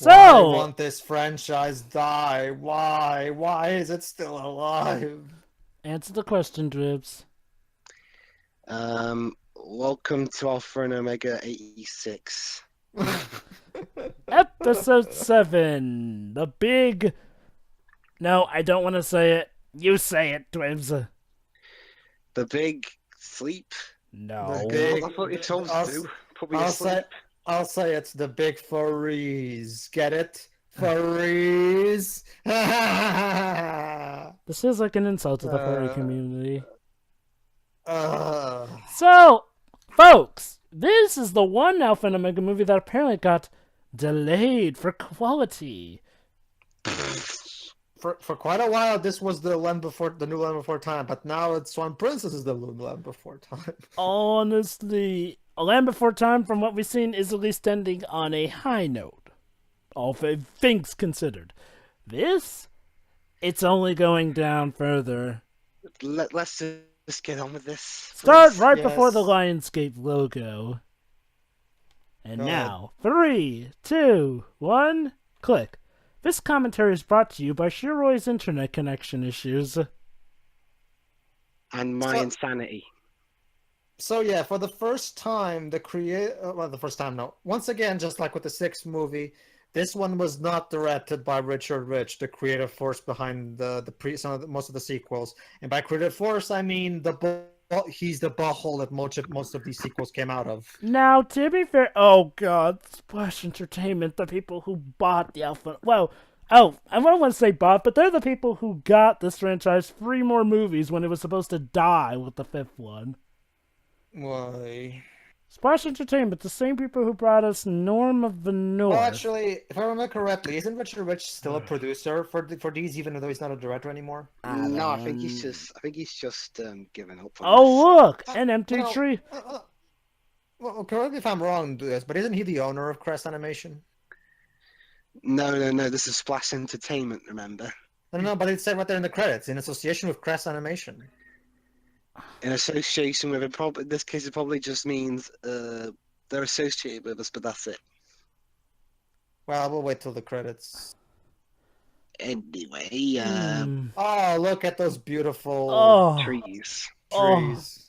Why So, won't this franchise die? Why? Why is it still alive? answer the question, Dribs. Welcome to Alpha and Omega 86. Episode 7. The big. No, I don't want to say it. You say it, Dribs. The big sleep. No. big- I thought you told I'll us to. Put me I'll asleep. I'll say it's the Big Fureeze. Get it? Fureeze. This is like an insult to the furry community. uh, So, folks, this is the one Alpha and Omega movie that apparently got delayed for quality. for quite a while, this was the new Land Before Time, but now it's Swan Princess is the new Land Before Time. Honestly, A Land Before Time, from what we've seen, is at least ending on a high note. All things considered. This, it's only going down further. Let's just get on with this. Start please. right Yes. before the Lionsgate logo. And Go ahead. now, 3, 2, 1, click. This commentary is brought to you by Shiroi's internet connection issues. And my So- insanity. So yeah, for the first time, once again, just like with the sixth movie, this one was not directed by Richard Rich, the creative force behind most of the sequels. And by creative force, I mean he's the butthole that most of these sequels came out of. Now, to be fair, oh god, Splash Entertainment, the people who bought the Alpha. Well, I don't want to say bought, but they're the people who got this franchise 3 more movies when it was supposed to die with the 5th one. Why? Splash Entertainment, the same people who brought us Norm of the North. Well, actually, if I remember correctly, isn't Richard Rich still a producer for these, even though he's not a director anymore? No, I think he's just given up. On Oh, look! Uh, An empty no. tree. Well, correct me if I'm wrong, but isn't he the owner of Crest Animation? this. No. This is Splash Entertainment. Remember, No, but it said right there in the credits, in association with Crest Animation. in association with it. Probably in this case, it probably just means they're associated with us, but that's it. Well, we'll wait till the credits. Anyway, Oh, look at those beautiful Oh. trees. trees.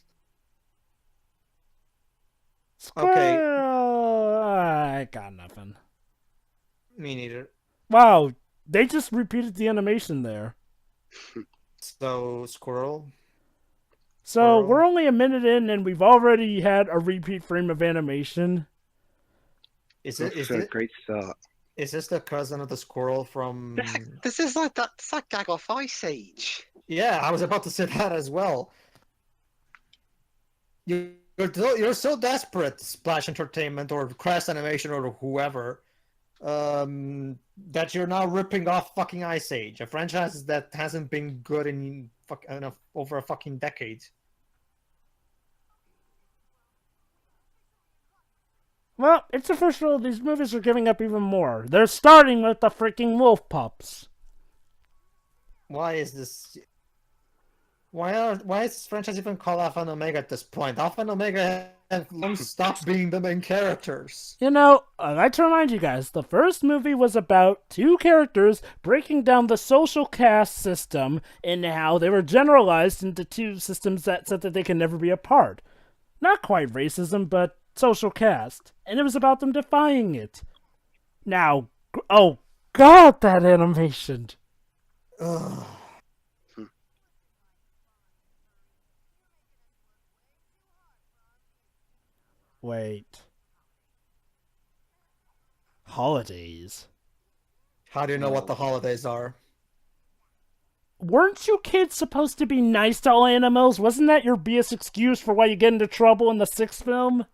Okay. I got nothing. Me neither. Wow, they just repeated the animation there. So, squirrel. So Squirrel. we're only a minute in, and we've already had a repeat frame of animation. Is That's a great start. this the cousin of the squirrel from? This is like that gag off Ice Age. Yeah, I was about to say that as well. You're so desperate, Splash Entertainment or Crest Animation or whoever, that you're now ripping off fucking Ice Age, a franchise that hasn't been good in over a fucking decade. Well, it's official. These movies are giving up even more. They're starting with the freaking wolf pups. Why is this? Why is this franchise even called Alpha and Omega at this point? Alpha and Omega have long stopped being the main characters. You know, I'd like to remind you guys, the first movie was about 2 characters breaking down the social caste system and how they were generalized into 2 systems that said that they can never be apart. Not quite racism, but social caste. And it was about them defying it. Now, oh god, that animation! Ugh. Wait. Holidays. How do you know what the holidays are? Weren't you kids supposed to be nice to all animals? Wasn't that your BS excuse for why you get into trouble in the 6th film?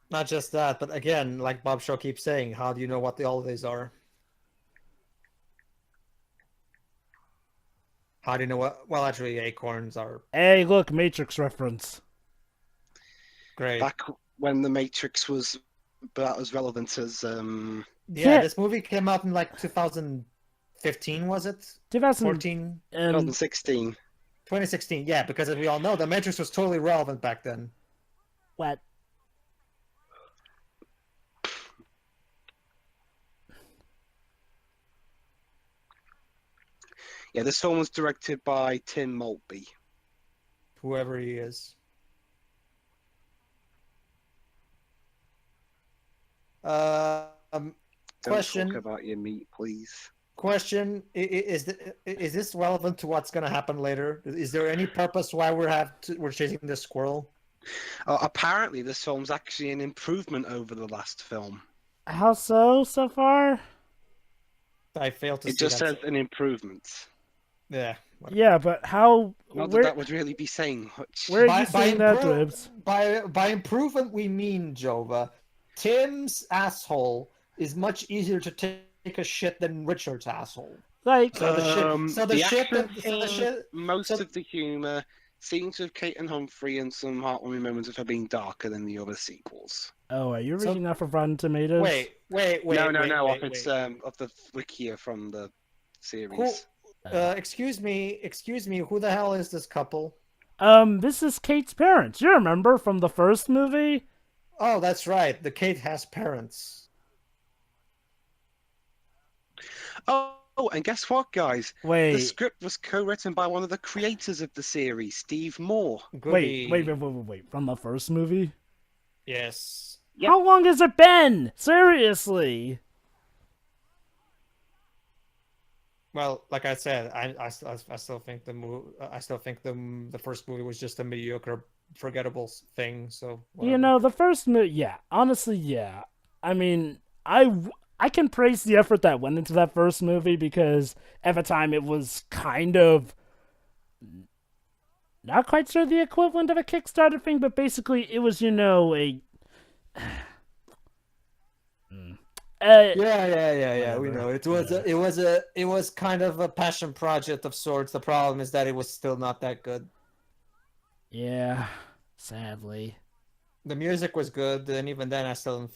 Not just that, but again, like Bob Shaw keeps saying, how do you know what the holidays are? How do you know what? Well, actually, acorns are Hey, look, Matrix reference. great. Back when the Matrix was about as relevant as Yeah, this movie came out in like 2015, was it? 2014. 14? 2016. 2016, yeah, because as we all know, the Matrix was totally relevant back then. Yeah, this film was directed by Tim Maltby. Whoever he is. Don't Question. talk about your meat, please. Question: is this relevant to what's going to happen later? Is there any purpose why we're chasing this squirrel? Apparently, this film's actually an improvement over the last film. How so far? I failed to It see just that. says an improvement. Yeah. Yeah, but how? Not that that would really be saying much. Where are you saying that, Dribs? By improvement, we mean, Jova, Tim's asshole is much easier to take a shit than Richard's asshole. Like, So the shit, most of the humor, scenes with Kate and Humphrey, and some heartwarming moments of her being darker than the other sequels. oh, are you reading that from Rotten Tomatoes? Wait. No. Off the Wikia from the series. Excuse me. Who the hell is this couple? This is Kate's parents. You remember from the first movie? Oh, that's right. The Kate has parents. Oh, and guess what, guys? Wait. The script was co-written by one of the creators of the series, Steve Moore. Wait. From the first movie? Yes. Yep. How long has it been? Seriously? Well, like I said, I still think the first movie was just a mediocre, forgettable thing. So whatever. You know, the first movie, yeah. Honestly, yeah. I mean, I can praise the effort that went into that first movie because at the time it was kind of not quite sure the equivalent of a Kickstarter thing, but basically it was, a Yeah. We know it was kind of a passion project of sorts. The problem is that it was still not that good. Yeah, sadly. The music was good, and even then, I still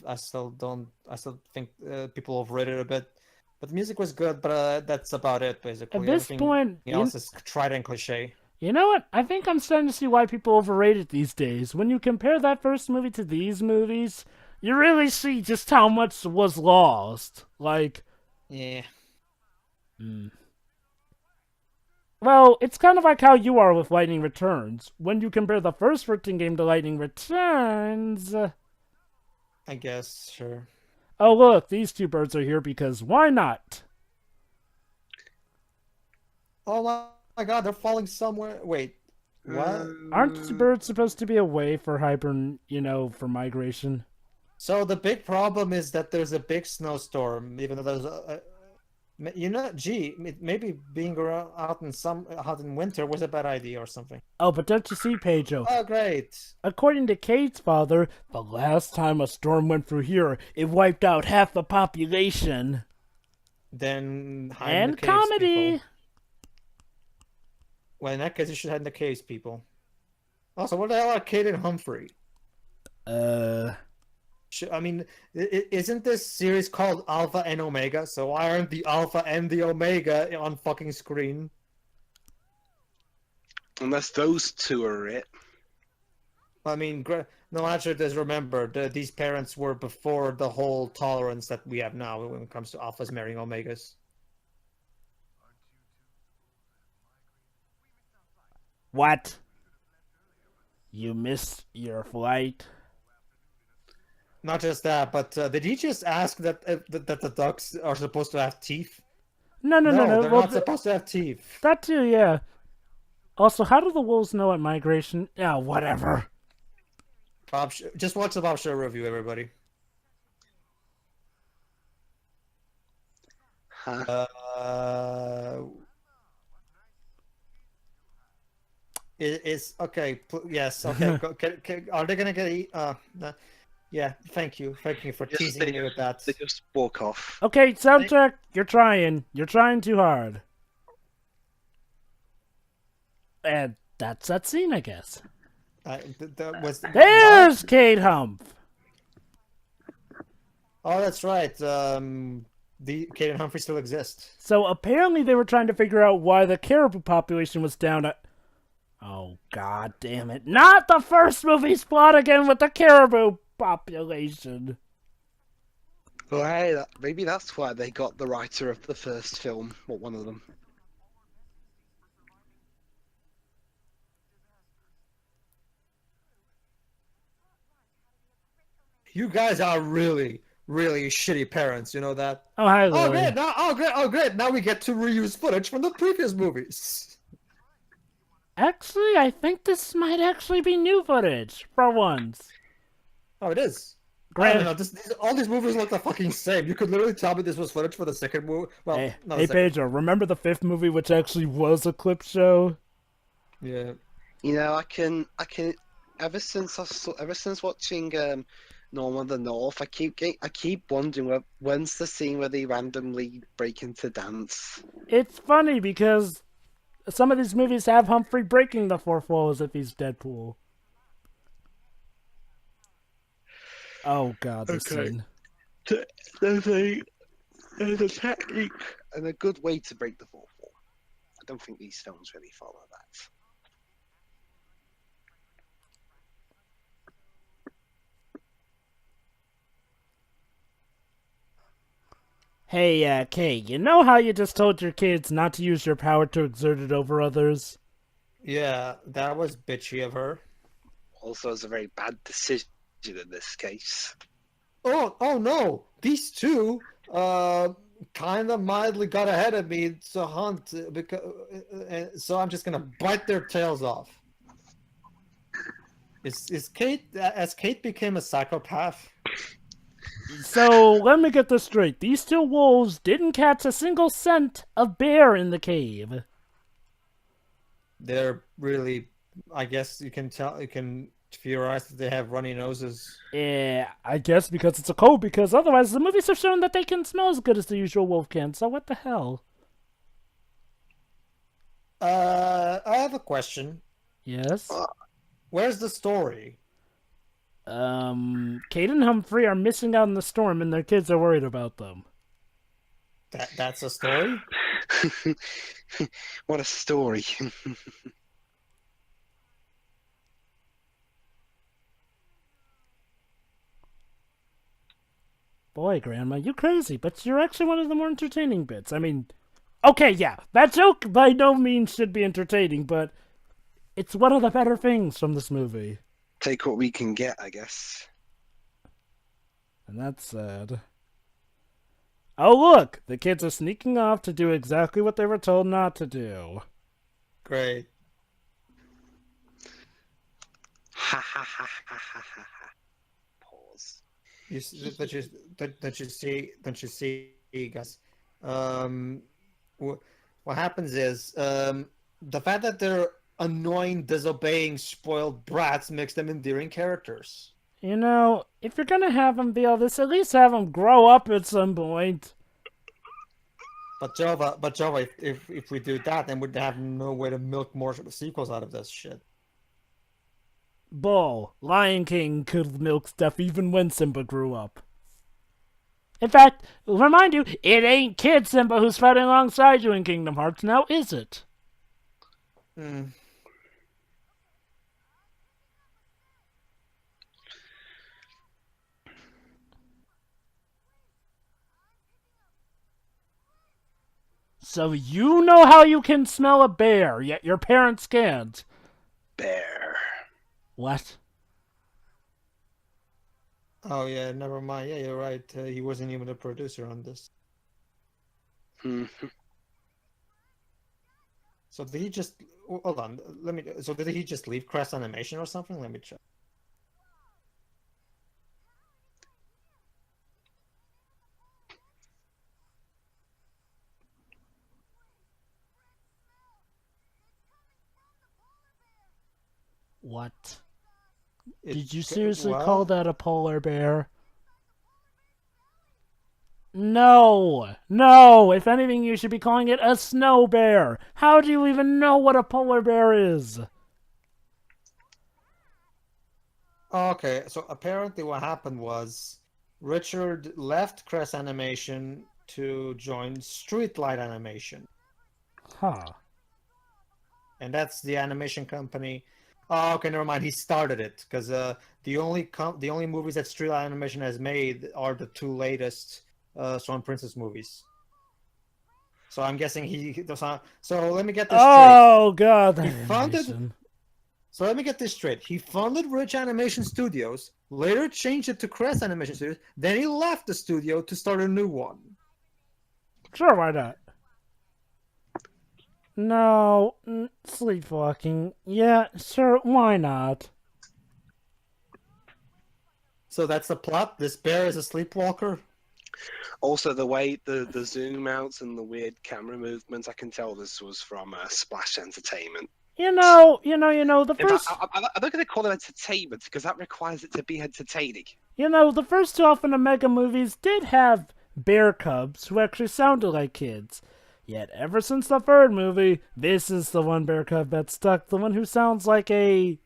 think people overrated it a bit. But the music was good, but that's about it, basically. At this point, else is tried and cliche. You know what? I think I'm starting to see why people overrate it these days. When you compare that first movie to these movies, you really see just how much was lost. Like, yeah. Well, it's kind of like how you are with Lightning Returns. When you compare the first 13 game to Lightning Returns... I guess, sure. Oh, look, these two birds are here because why not? Oh my god, they're falling somewhere. Wait, what? Aren't the birds supposed to be away for for migration? So the big problem is that there's a big snowstorm, even though there's maybe being out in winter was a bad idea or something. Oh, but don't you see, Pedro? Oh, great. According to Kate's father, the last time a storm went through here, it wiped out half the population. Then hide and in the caves, comedy. People. Well, in that case, you should hide in the caves, people. Also, what the hell are Kate and Humphrey? I mean, isn't this series called Alpha and Omega? So why aren't the Alpha and the Omega on fucking screen? Unless those two are it. I mean, no, actually, just remember, these parents were before the whole tolerance that we have now when it comes to Alphas marrying Omegas. What? You missed your flight? Not just that, but did he just ask that the ducks are supposed to have teeth? No. They're not supposed to have teeth. That too, yeah. Also, how do the wolves know at migration? Yeah, whatever. Just watch the Bob Show review, everybody. It's okay. Yes, okay. Are they gonna get? Yeah. Thank you for teasing me with that. They just walk off. Okay, soundtrack. You're trying too hard. And that's that scene, I guess. There's Kate Humph. Oh, that's right. The Kate and Humphrey still exist. So apparently they were trying to figure out why the caribou population was down at... Oh, god damn it. Not the first movie's plot again with the caribou population. Well, hey, maybe that's why they got the writer of the first film, or one of them. You guys are really, really shitty parents. You know that? Oh, hi, Oh Lily. great! Great! Now we get to reuse footage from the previous movies. Actually, I think this might actually be new footage for once. Oh, it is. I don't know. All these movies look the fucking same. You could literally tell me this was footage for the second movie. Well, Hey, not hey the second. Pedro, remember the fifth movie, which actually was a clip show? Yeah. You know, I can. Ever since watching Norman of the North, I keep wondering when's the scene where they randomly break into dance. It's funny because some of these movies have Humphrey breaking the fourth wall as if he's Deadpool. Oh god, this scene. There's a technique and a good way to break the fourth wall. I don't think these films really follow that. Hey, Kay, you know how you just told your kids not to use your power to exert it over others? Yeah, that was bitchy of her. Also, it's a very bad decision in this case. Oh no! These two, kind of mildly got ahead of me to hunt because, so I'm just gonna bite their tails off. Is Kate as Kate became a psychopath? So, let me get this straight. These two wolves didn't catch a single scent of bear in the cave. They're really, I guess you can theorize that they have runny noses. Yeah, I guess because it's a cold, because otherwise the movies have shown that they can smell as good as the usual wolf can, so what the hell? I have a question. Yes? Where's the story? Kate and Humphrey are missing out in the storm and their kids are worried about them. That's a story? What a story. Boy, Grandma, you crazy, but you're actually one of the more entertaining bits. I mean, okay, yeah, that joke by no means should be entertaining, but it's one of the better things from this movie. Take what we can get, I guess. And that's sad. Oh, look! The kids are sneaking off to do exactly what they were told not to do. Great. Ha ha ha ha ha ha ha. Pause. Don't you see, guys? What happens is, the fact that they're annoying, disobeying, spoiled brats makes them endearing characters. You know, if you're gonna have them be all this, at least have them grow up at some point. But Jova, if we do that, then we'd have no way to milk more sequels out of this shit. Bull, Lion King could milk stuff even when Simba grew up. In fact, remind you, it ain't Kid Simba who's fighting alongside you in Kingdom Hearts now, is it? Hmm. So you know how you can smell a bear, yet your parents can't. Bear. What? Oh yeah, never mind. Yeah, you're right. He wasn't even a producer on this. So did he just hold on? Let me. So did he just leave Crest Animation or something? Let me check. What? Did you seriously call that a polar bear? No! No! If anything, you should be calling it a snow bear! How do you even know what a polar bear is? Okay, so apparently what happened was Richard left Crest Animation to join Streetlight Animation. Huh. And that's the animation company. Oh, okay, never mind. He started it because the only movies that Streetlight Animation has made are the two latest Swan Princess movies. So I'm guessing he. So let me get this straight. Oh god, that He founded. animation. So let me get this straight. He funded Rich Animation Studios, later changed it to Crest Animation Studios, then he left the studio to start a new one. Sure, why not? No, sleepwalking. Yeah, sure, why not? So that's the plot. This bear is a sleepwalker. Also, the way the zoom outs and the weird camera movements, I can tell this was from Splash Entertainment. You know, the In fact, first... I'm not going to call it entertainment because that requires it to be entertaining. You know, the first two Alpha and Omega movies did have bear cubs who actually sounded like kids. Yet, ever since the third movie, this is the one bear cub that's stuck, the one who sounds like a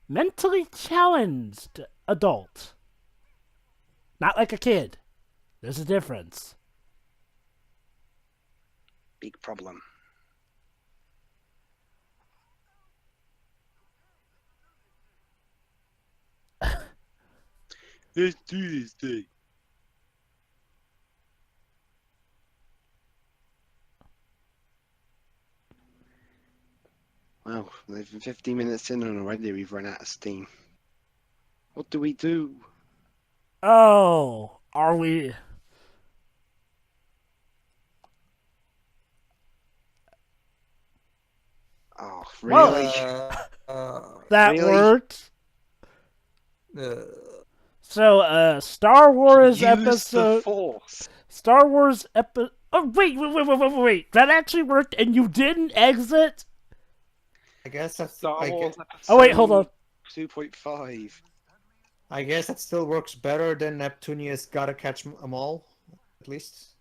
mentally challenged adult. Not like a kid. There's a difference. Big problem. Let's do this thing. Wow, they've been 15 minutes in and already we've run out of steam. What do we do? Oh, are we... Oh, really? That Really? worked? Uh, So, Star Wars Use episode... the Force. Star Wars episode... Oh, wait. That actually worked and you didn't exit? I guess that's. Star I Wars guess, episode Oh, wait, hold on. 2.5. I guess that still works better than Neptunius gotta catch them all, at least.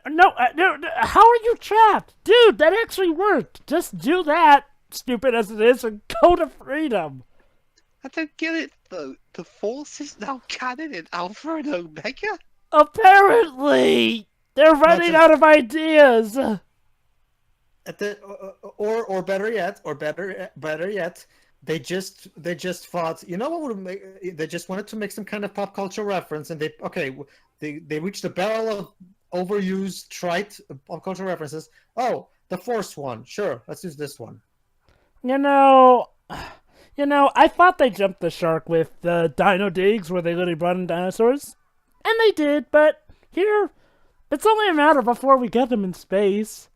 No, how are you trapped? Dude, that actually worked. Just do that, stupid as it is, and go to freedom. I don't get it though. The Force is now canon in Alpha and Omega? Apparently, they're running just- out of ideas. At the or better yet, they just thought, you know what would make, they just wanted to make some kind of pop culture reference, and they reached a barrel of overused trite pop culture references. Oh, the Force one, sure, let's use this one. You know, I thought they jumped the shark with the Dino Digs, where they literally brought in dinosaurs, and they did. But here, it's only a matter before we get them in space.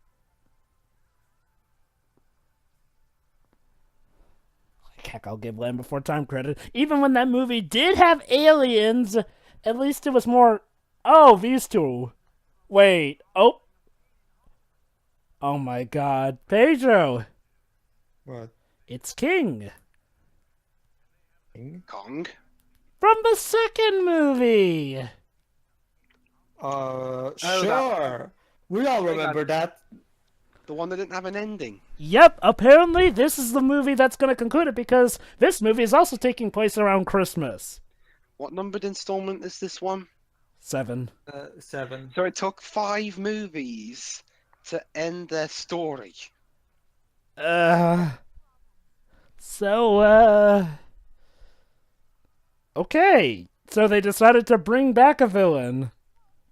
Heck, I'll give Land Before Time credit. Even when that movie did have aliens, at least it was more, oh, these two. Wait, oh. Oh my god. Pedro, What? it's King. Kong? From the second movie. Sure. We all remember that. The one that didn't have an ending. Yep, apparently this is the movie that's going to conclude it because this movie is also taking place around Christmas. What numbered installment is this one? 7. 7. So it took 5 movies to end their story. Okay, so they decided to bring back a villain.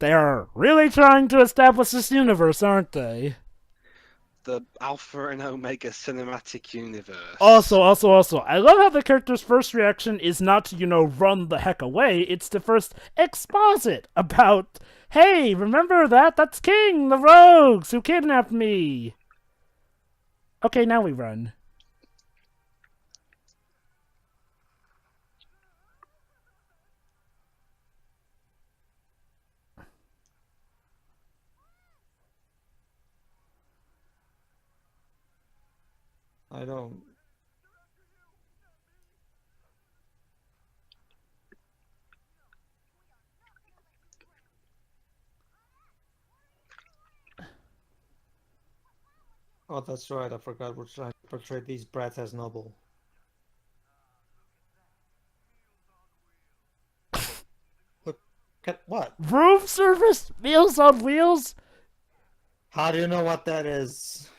They are really trying to establish this universe, aren't they? The Alpha and Omega cinematic universe. Also, I love how the character's first reaction is not to, run the heck away. It's to first exposit about, hey, remember that? That's King, the rogues who kidnapped me. Okay, now we run. I don't. Oh, that's right. I forgot we're trying to portray these brats as noble. Look at what? Room service? Meals on Wheels? How do you know what that is?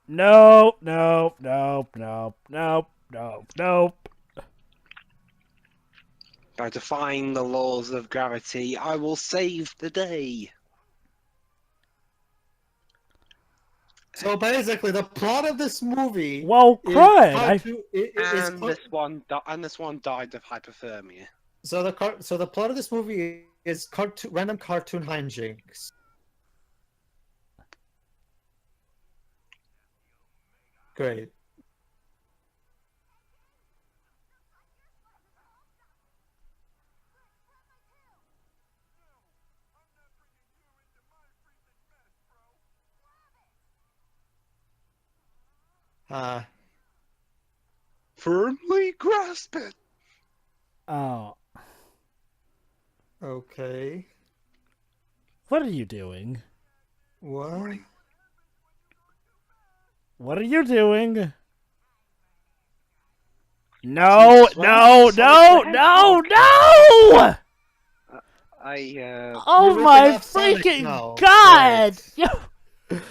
Nope. By defying the laws of gravity, I will save the day. So basically, the plot of this movie Well, is crud! And this one died of hypothermia. So the plot of this movie is random cartoon hijinks. Great. Firmly grasp it. Oh, Okay. what are you doing? What? What are you doing? No, Sonic no, the no, no, Hedgehog. no! I Oh We're ripping my off Sonic freaking now. god! Great.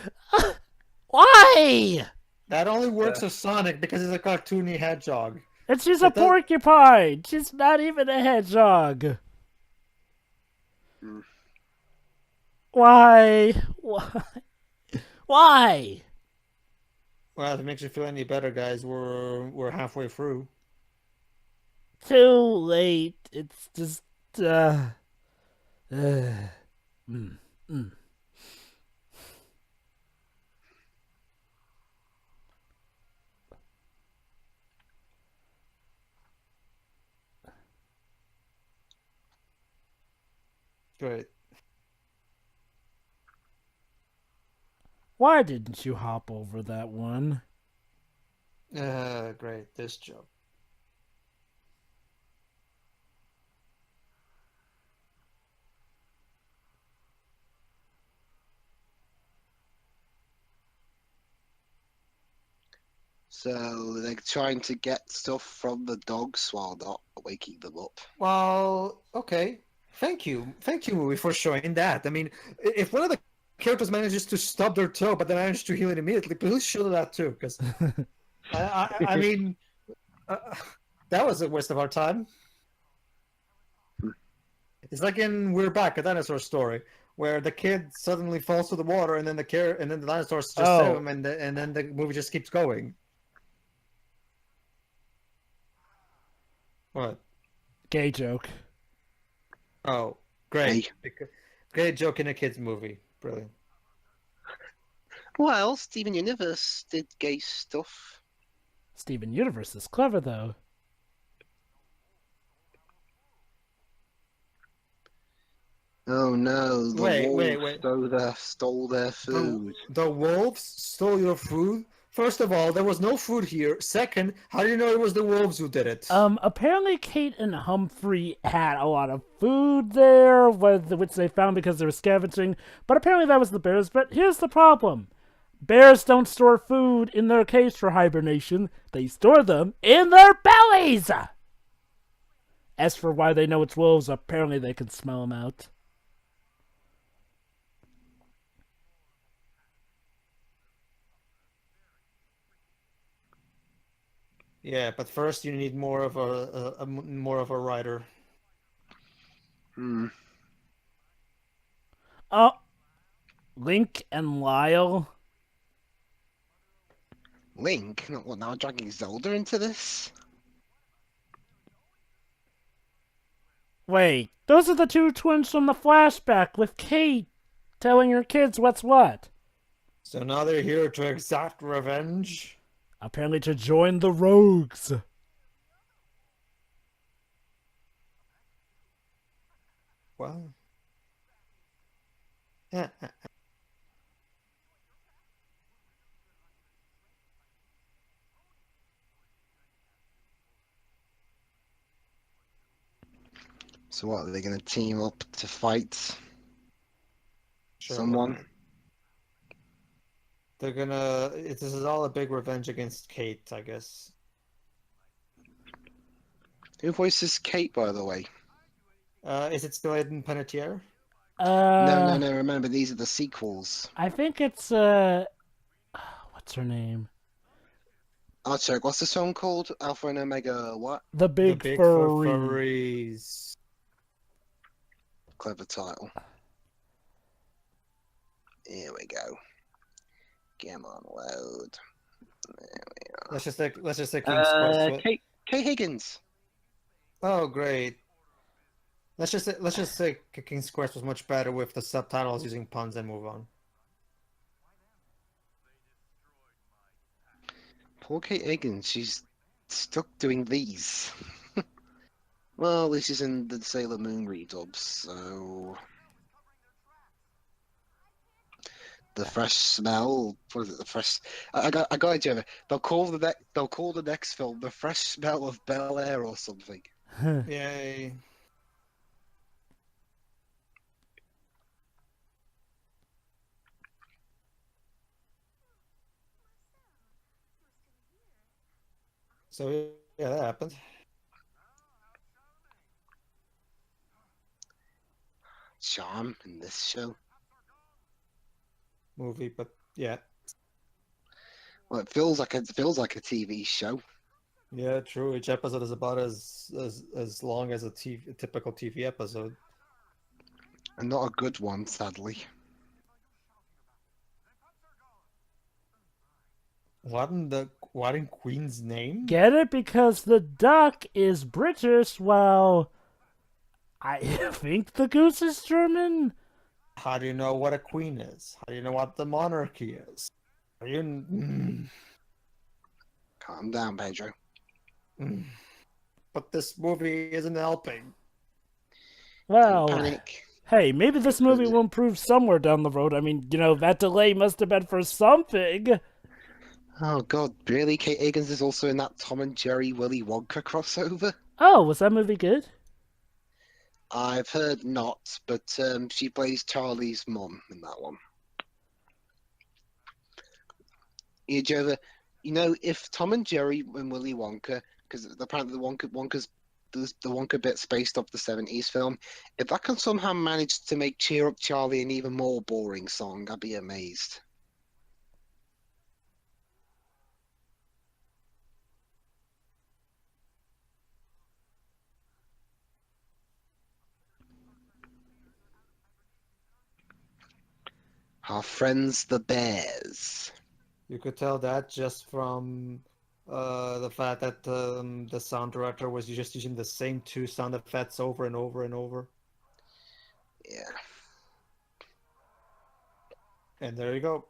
Why? That only works with Sonic because he's a cartoony hedgehog. And she's a It does- porcupine! She's not even a hedgehog! Hmm. Why? Why? Why? Well, if it makes you feel any better, guys, we're halfway through. Too late. It's just, mm, mm. Great. Why didn't you hop over that one? Great. This joke. So they're trying to get stuff from the dogs while not waking them up. Well, okay. Thank you, movie, for showing that. I mean, if one of the characters manages to stub their toe, but they manage to heal it immediately, please show that too, because I mean, uh, that was a waste of our time. It's like in We're Back, a dinosaur story, where the kid suddenly falls to the water, and then the dinosaurs just save him, and then the movie just keeps going. What? Gay joke. Oh, great! Great joke in a kids movie. Brilliant. Well, Steven Universe did gay stuff. Steven Universe is clever, though. Oh no, the Wait. wolves stole their food. The wolves stole your food? First of all, there was no food here. Second, how do you know it was the wolves who did it? Apparently Kate and Humphrey had a lot of food there, which they found because they were scavenging, but apparently that was the bears. But here's the problem. Bears don't store food in their cage for hibernation. They store them in their bellies! As for why they know it's wolves, apparently they can smell them out. Yeah, but first you need more of a rider. Hmm. Oh, Link and Lyle. Link? Not what now? Dragging Zelda into this? Wait, those are the two twins from the flashback with Kate telling her kids what's what. So now they're here to exact revenge? Apparently to join the rogues. Wow. So what, are they going to team up to fight Sure. someone? They're gonna... This is all a big revenge against Kate, I guess. Who voices Kate, by the way? Is it still Aiden Panettiere? No, remember, these are the sequels. I think it's, what's her name? I'll check. What's the song called? Alpha and Omega what? The Big Fureeze. Clever title. Here we go. Come on, load. Let's just say King's Quest. Kate Higgins. Oh, great. Let's just say King's Quest was much better with the subtitles using puns and move on. Poor Kate Higgins. She's stuck doing these. Well, this is in the Sailor Moon redubs, so the fresh smell. What is it? The fresh. I got it, Jenna. They'll call the next film the fresh smell of Bel Air or something. Yay. So yeah, that happened. Charm in this show. Movie, but yeah. Well, it feels like a TV show. Yeah, true. Each episode is about as long as a typical TV episode. And not a good one, sadly. What in Queen's name? Get it? Because the duck is British, while I think the goose is German. How do you know what a queen is? How do you know what the monarchy is? Are you? Calm down, Pedro. But this movie isn't helping. Well, Panic. hey, maybe this movie will improve somewhere down the road. I mean, that delay must have been for something. Oh God, really? Kate Higgins is also in that Tom and Jerry Willy Wonka crossover? Oh, was that movie good? I've heard not, but she plays Charlie's mum in that one. Yeah, Jova, if Tom and Jerry and Willy Wonka, because apparently the Wonka bit's based off the 70s film, if that can somehow manage to make Cheer Up Charlie an even more boring song, I'd be amazed. Our friends the Bears. You could tell that just from the fact that the sound director was just using the same two sound effects over and over and over. Yeah. And there you go.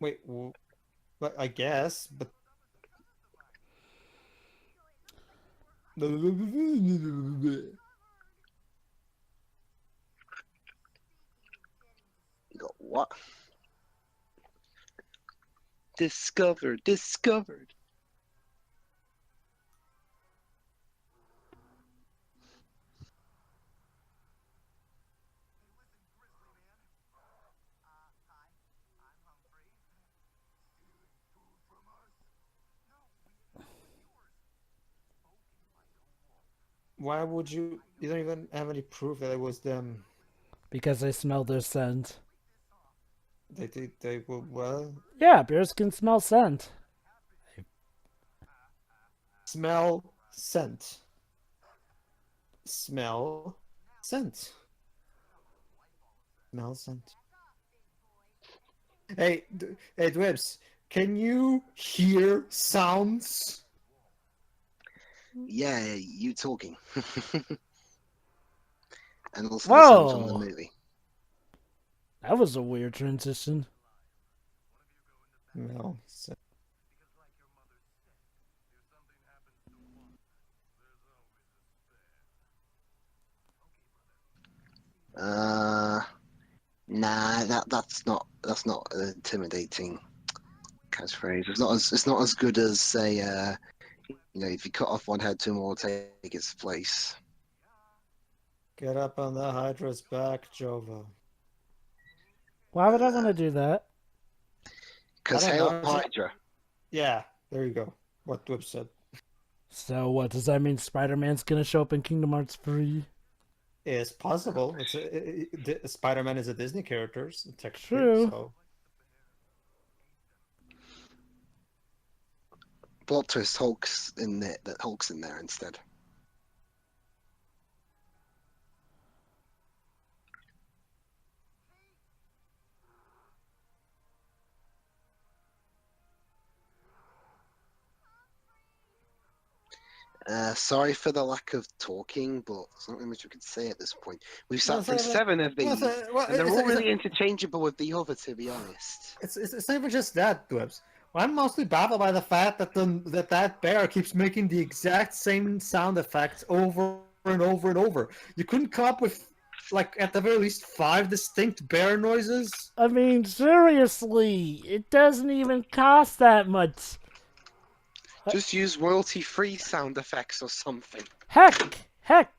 Wait, but I guess, but You got what? Discovered. why would you don't even have any proof that it was them? Because I smell their scent. They will, well, Yeah, bears can smell scent. smell scent. Smell scent. Smell scent. Hey, hey, Dwibs, can you hear sounds? Yeah, you talking. And also the sounds from the Whoa. movie. That was a weird transition. No. Scent. Nah, that's not an intimidating catchphrase. It's not as good as say if you cut off one head, two more will take its place. Get up on the Hydra's back, Jova. Why would I want to do that? Because I Hail don't know, Hydra. Yeah, there you go. What Dwibs said. So what, does that mean Spider-Man's gonna show up in Kingdom Hearts 3? It's possible. Spider-Man is a Disney character, technically. True. So. Plot twist, Hulk's in there instead. Sorry for the lack of talking, but there's not really much we could say at this point. We've No, sat through 7 of these, and they're all really interchangeable with the other, to be honest. It's not even just that, Dwebs. I'm mostly baffled by the fact that that bear keeps making the exact same sound effects over and over and over. You couldn't come up with, like, at the very least 5 distinct bear noises? I mean, seriously, it doesn't even cost that much. Just use royalty-free sound effects or something. Heck,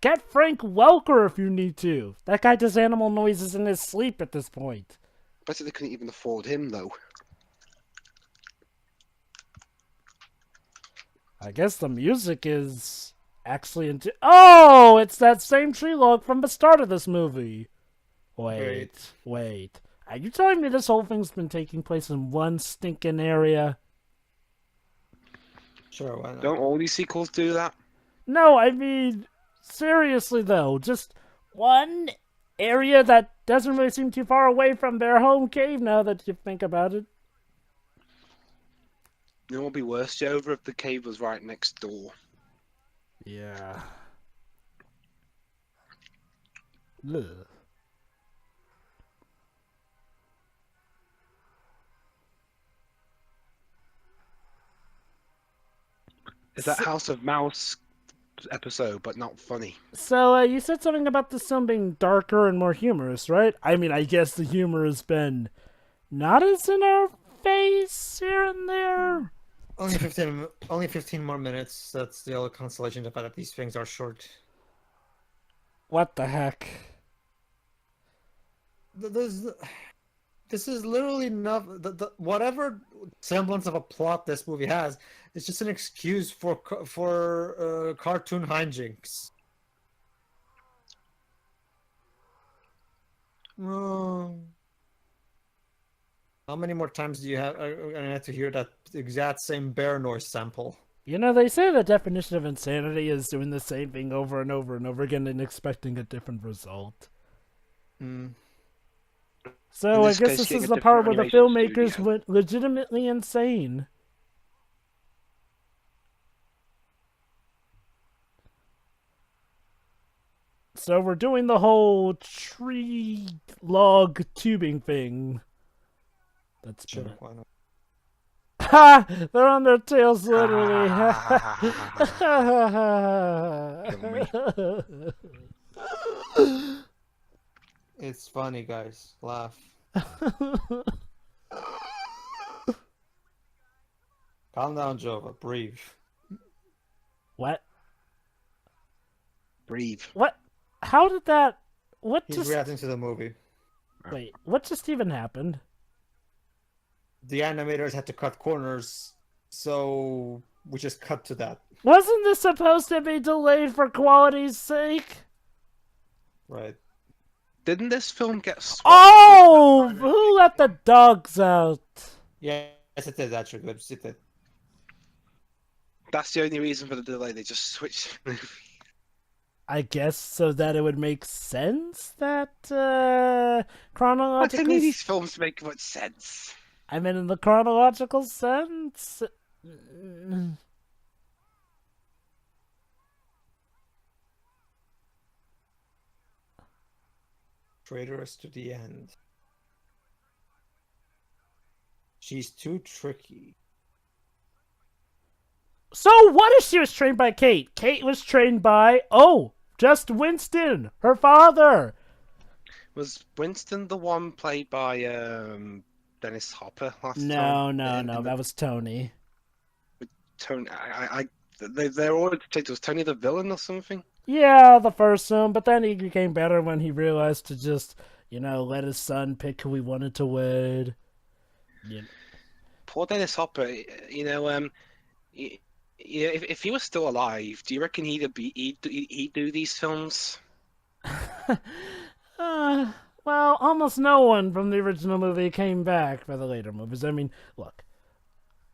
get Frank Welker if you need to. That guy does animal noises in his sleep at this point. Bet they couldn't even afford him, though. I guess the music is actually into. Oh, it's that same tree log from the start of this movie. Wait. Are you telling me this whole thing's been taking place in one stinking area? Sure, why not? Don't all these sequels do that? No, I mean, seriously though, just one area that doesn't really seem too far away from their home cave now that you think about it. You know what would be worse, Jova, if the cave was right next door? Yeah. Ugh. It's that House of Mouse episode, but not funny. So, you said something about this film being darker and more humorous, right? I mean, I guess the humor has been not as in our face here and there. Only 15 more minutes. That's the only consolation, the fact that these things are short. What the heck? This is literally not whatever semblance of a plot this movie has. It's just an excuse for cartoon hijinks. How many more times do you have? I'm gonna have to hear that exact same bear noise sample. You know, they say the definition of insanity is doing the same thing over and over and over again and expecting a different result. So I guess this is the part where the filmmakers went legitimately insane. So we're doing the whole tree log tubing thing. That's Sure, been... why not? Ha! They're on their tails, literally. It's funny, guys. Laugh. Calm down, Jova. Breathe. What? Breathe. What? How did that... What He's just... reacting to the movie. Wait, what just even happened? The animators had to cut corners, so we just cut to that. Wasn't this supposed to be delayed for quality's sake? Right. Didn't this film get swapped? Oh! Who let the dogs out? Yes, it did, actually. Good. It did. That's the only reason for the delay. They just switched the movie. I guess so that it would make sense that But to chronologically... me, these films make much sense. I mean, in the chronological sense... Traitorous to the end. She's too tricky. So what if she was trained by Kate? Kate was trained by, just Winston, her father. Was Winston the one played by Dennis Hopper last No, time? that was Tony. Tony, they're all detectives. Was Tony the villain or something? Yeah, the first one, but then he became better when he realized to just, let his son pick who he wanted to wed. Yeah. Poor Dennis Hopper. If he was still alive, do you reckon he'd do these films? Well, almost no one from the original movie came back for the later movies. I mean, look,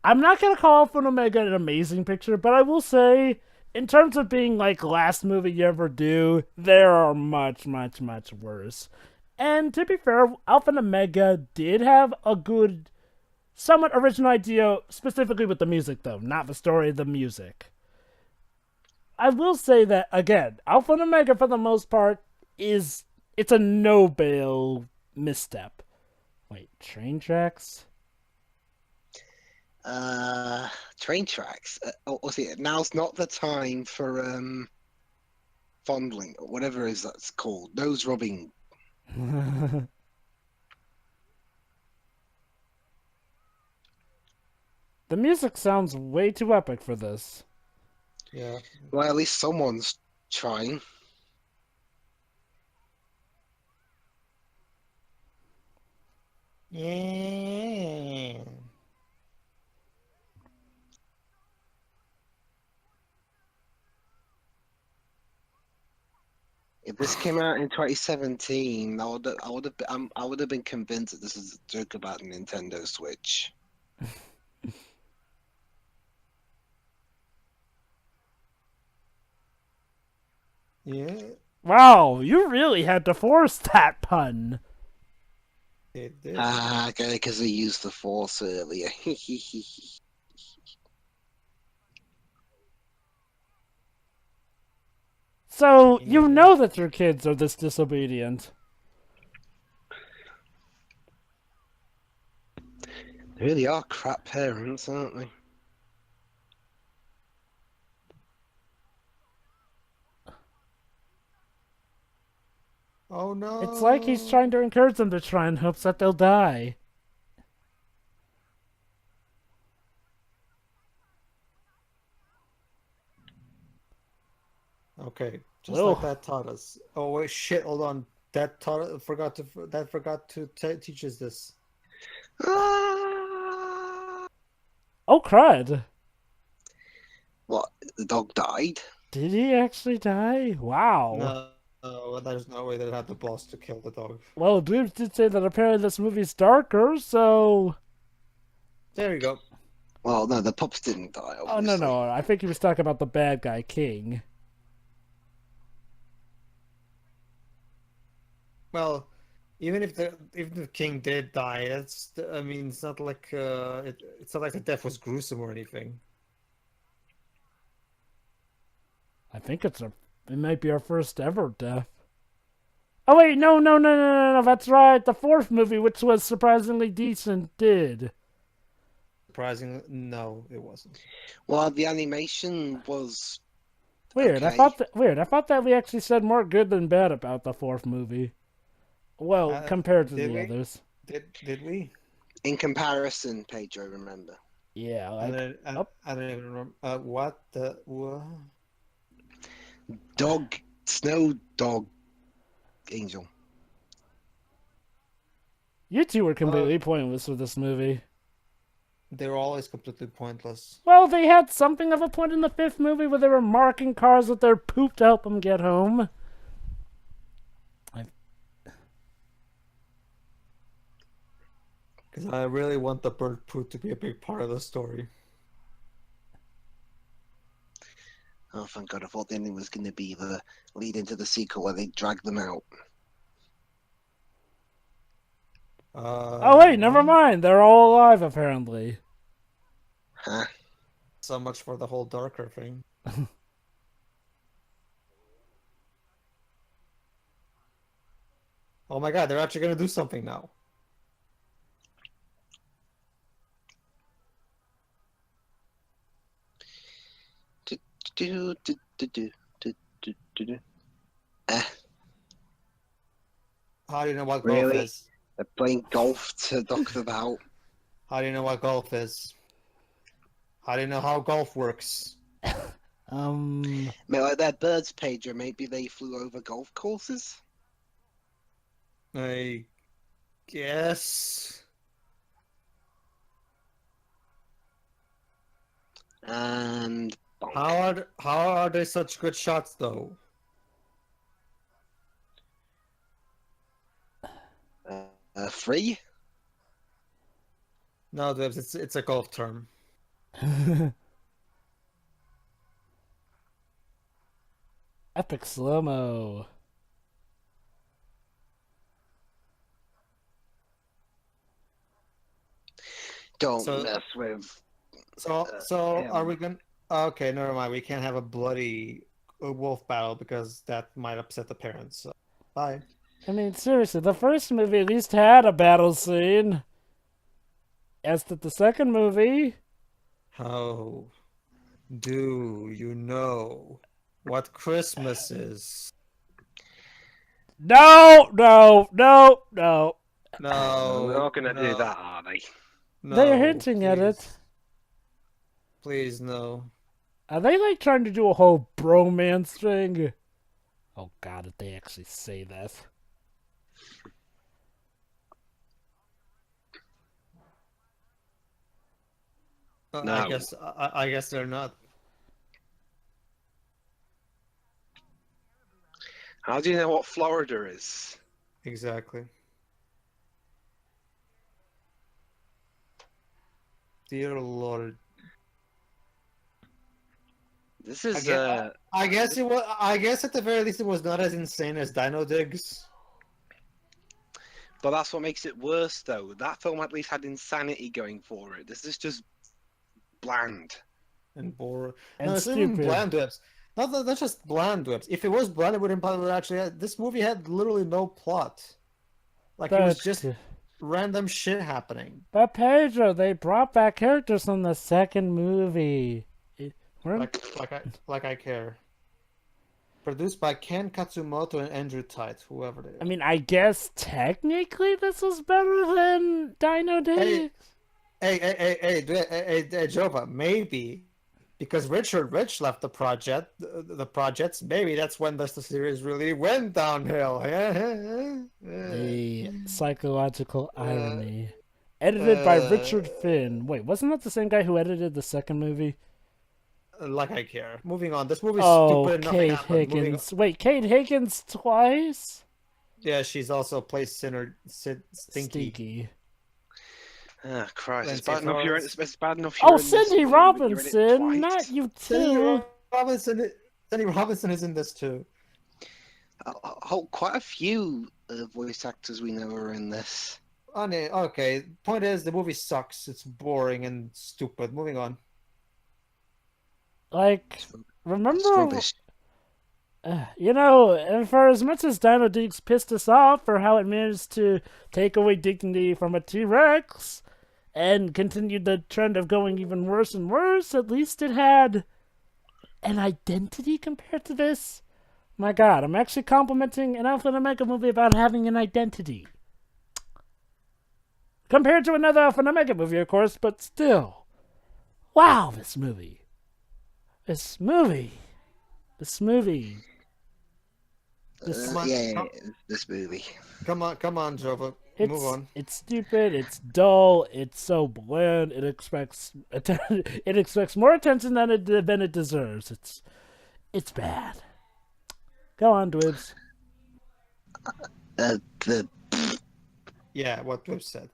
I'm not going to call Alpha and Omega an amazing picture, but I will say, in terms of being like last movie you ever do, there are much, much, much worse. And to be fair, Alpha and Omega did have a good, somewhat original idea, specifically with the music though, not the story, the music. I will say that again, Alpha and Omega for the most part it's a no bail misstep. Wait, train tracks? Train tracks. See, now's not the time for fondling or whatever it is that's called. Nose rubbing. The music sounds way too epic for this. Yeah. Well, at least someone's trying. Yeah. If this came out in 2017, I would have been convinced that this is a joke about the Nintendo Switch. Yeah. Wow, you really had to force that pun. It did. Ah, okay, because they used the Force earlier. So, you Yeah. know that your kids are this disobedient. They really are crap parents, aren't they? Oh no. It's like he's trying to encourage them to try in hopes that they'll die. Okay, just Well, like that taught us. Oh wait, shit! Hold on. That forgot to teach us this. Ah! oh crud. What? The dog died? Did he actually die? Wow. No, there's no way they had the boss to kill the dog. Well, dude did say that apparently this movie's darker, so... There you go. Well, no, the pups didn't die, Oh, no, obviously. no. I think he was talking about the bad guy, King. Well, even if the king did die, I mean, it's not like it's not like the death was gruesome or anything. I think it might be our first ever death. Oh, wait, no, that's right. The fourth movie, which was surprisingly decent, did. Surprisingly, no, it wasn't. Well, the animation was Weird. okay. I thought that we actually said more good than bad about the fourth movie. Well, compared to Did the we? others. Did we? In comparison, Pedro, remember. Yeah, I like... don't, I don't even remember. What the what? Dog, snow dog, angel. You two were completely pointless with this movie. They were always completely pointless. Well, they had something of a point in the fifth movie where they were marking cars with their poop to help them get home. Because I really want the bird poo to be a big part of the story. Oh, thank God, I thought the ending was going to be the lead into the sequel where they drag them out. Oh, wait, never mind. They're all alive, apparently. Huh? So much for the whole darker thing. Oh my god, they're actually going to do something now. How do you know what golf Really? is? They're playing golf to knock them out. How do you know what golf is? How do you know how golf works? Maybe like they're birds, Pedro. Maybe they flew over golf courses? I guess. And How are they such good shots though? free? No, it's a golf term. Epic slow-mo. Don't So- mess with. So Yeah. are we gonna Okay, never mind. We can't have a bloody wolf battle because that might upset the parents. So, bye. I mean, seriously, the first movie at least had a battle scene. As did the second movie. How do you know what Christmas is? No, no, no, no. No, They're not gonna do no, that, are they? They're no, hinting at it. please. Please, no. Are they like trying to do a whole bromance thing? Oh god, did they actually say that? No. I guess they're not. How do you know what Florida is? Exactly. Dear Lord. This is I guess it was. I guess at the very least it was not as insane as Dino Digs. but that's what makes it worse, though. That film at least had insanity going for it. This is just bland. And boring. And No, it's not even stupid. bland whips. Not just bland whips. If it was bland, it wouldn't probably actually. This movie had literally no plot. Like it was just random shit happening. But Pedro, they brought back characters from the second movie. Like I care. Produced by Ken Katsumoto and Andrew Tite, whoever they are. I mean, I guess technically this was better than Dino Days. Hey, Jova, maybe because Richard Rich left the projects, maybe that's when the series really went downhill. The psychological irony. Edited by Richard Finn. Wait, wasn't that the same guy who edited the second movie? Like I care. Moving on. This movie's Oh, stupid and nothing Kate happened. Higgins. Wait, Kate Higgins twice? Yeah, she's also plays Stinky. Ah, Christ! It's Lindsay bad enough you're. Flores. It's bad enough. Oh, You're in this Cindy movie, but you're in it Robinson, twice. not you Cindy too. Robinson is in this too. Quite a few voice actors we know are in this. Okay. Point is, the movie sucks. It's boring and stupid. Moving on. Like, It's remember, rubbish. you know, and for as much as Dino Deeks pissed us off for how it managed to take away dignity from a T-Rex and continued the trend of going even worse and worse, at least it had an identity compared to this. My god, I'm actually complimenting an Alpha and Omega movie about having an identity. Compared to another Alpha and Omega movie, of course, but still. Wow, this movie. This movie. This movie. Come Come on, Jova. Move on. It's stupid. It's dull. It's so bland. It expects it expects more attention than it deserves. It's bad. Go on, Dwibs. Yeah, what Dwip said.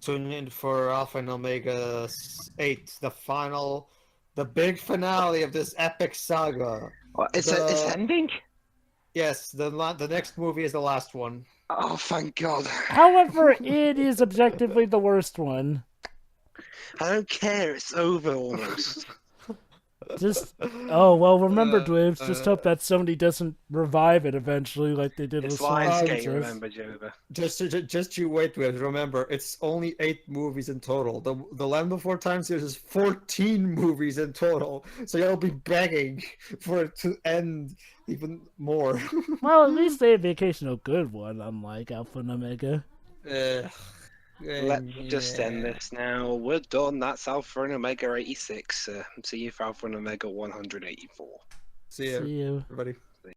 Tune in for Alpha and Omega 8, the big finale of this epic saga. It's ending. Yes, the next movie is the last one. Oh, thank God! However, it is objectively the worst one. I don't care. It's over almost. Remember, Dwibs. Just hope that Sony doesn't revive it eventually, like they did It's with Lionsgate, Swashbuckling. remember, Jova? Just you wait, Dwip. Remember, it's only 8 movies in total. The Land Before Time series is 14 movies in total. So you'll be begging for it to end even more. Well, at least they have the occasional good one, unlike Alpha and Omega. Let's just end this now. We're done. That's Alpha and Omega 86. See you for Alpha and Omega 184. See ya, See you. everybody.